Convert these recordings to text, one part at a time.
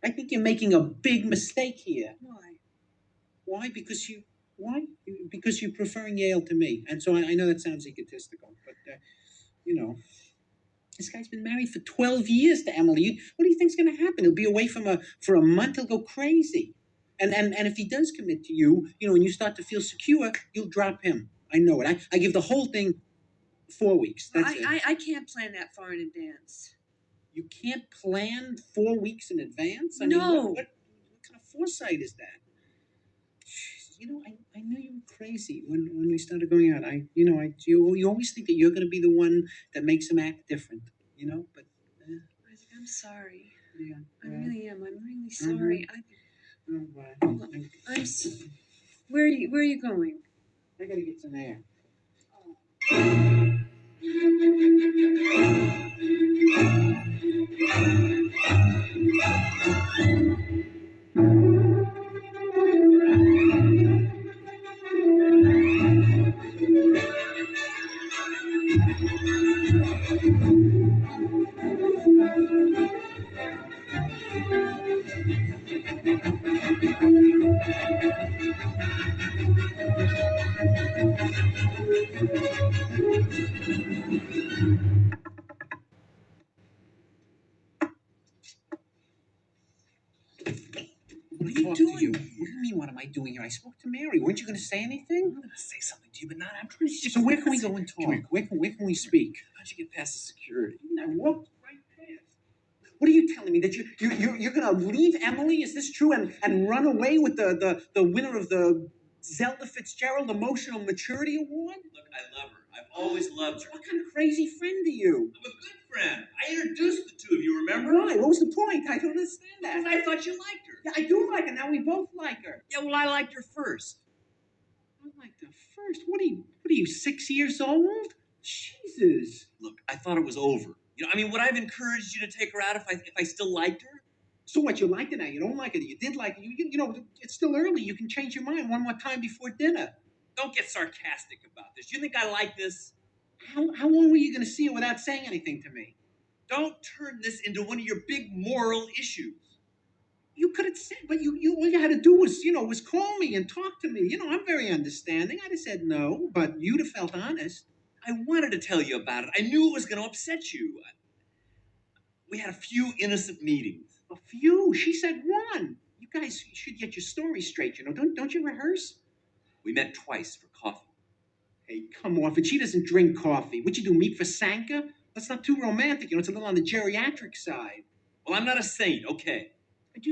I think you're making a big mistake here. Why? Why? Why? Because you're preferring Yale to me. And so I know that sounds egotistical, but, this guy's been married for 12 years to Emily. What do you think's going to happen? He'll be away for a month. He'll go crazy. And if he does commit to you, and you start to feel secure, you'll drop him. I know it. I give the whole thing 4 weeks. That's it. I can't plan that far in advance. You can't plan 4 weeks in advance? I No. mean, what kind of foresight is that? I knew you were crazy when we started going out. You always think that you're going to be the one that makes him act different, but... I'm sorry. Yeah. I really am. I'm really sorry. Mm-hmm. Where are you going? I got to get some air. What are you doing? What do you mean, what am I doing here? I spoke to Mary. Weren't you going to say anything? I'm going to say something to you, but not after you. So where can we go and talk? Where can we speak? How'd you get past the security? I walked right past. What are you telling me? That you're going to leave Emily? Is this true? And run away with the winner of the Zelda Fitzgerald Emotional Maturity Award? Look, I love her. I've always loved her. What kind of crazy friend are you? I'm a good friend. I introduced the two of you, remember? Why? What was the point? I don't understand that. Because I thought you liked her. Yeah, I do like her. Now we both like her. Yeah, well, I liked her first. I liked her first? What are you, 6 years old? Jesus. Look, I thought it was over. Would I have encouraged you to take her out if I still liked her? So what, you liked her now? You don't like her. You did like her. It's still early. You can change your mind one more time before dinner. Don't get sarcastic about this. You think I like this? How long were you going to see her without saying anything to me? Don't turn this into one of your big moral issues. You could have said, but you all you had to do was call me and talk to me. I'm very understanding. I'd have said no, but you'd have felt honest. I wanted to tell you about it. I knew it was going to upset you. We had a few innocent meetings. A few? She said one. You guys should get your story straight, Don't you rehearse? We met twice for coffee. Hey, come off it. She doesn't drink coffee. What'd you do, meet for Sanka? That's not too romantic, it's a little on the geriatric side. Well, I'm not a saint, okay?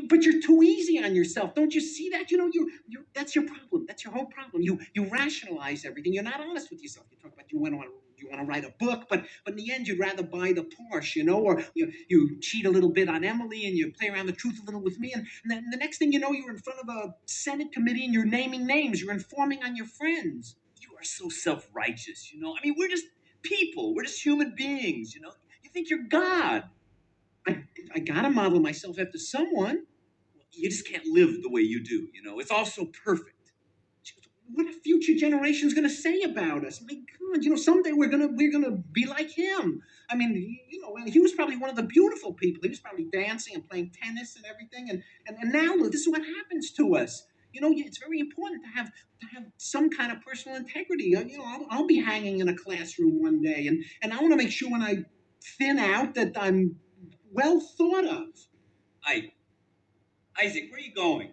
But you're too easy on yourself. Don't you see that? You that's your problem. That's your whole problem. You rationalize everything. You're not honest with yourself. You talk about you want to write a book, but in the end, you'd rather buy the Porsche, or you cheat a little bit on Emily and you play around the truth a little with me, and then the next thing you know, you're in front of a Senate committee and you're naming names. You're informing on your friends. You are so self-righteous, we're just people. We're just human beings, You think you're God. I gotta model myself after someone. You just can't live the way you do, It's all so perfect. What are future generations gonna say about us? My God, someday we're gonna be like him. He was probably one of the beautiful people. He was probably dancing and playing tennis and everything. And now look, this is what happens to us. It's very important to have some kind of personal integrity. I'll be hanging in a classroom one day, and I want to make sure when I thin out that I'm well thought of. Isaac, where are you going?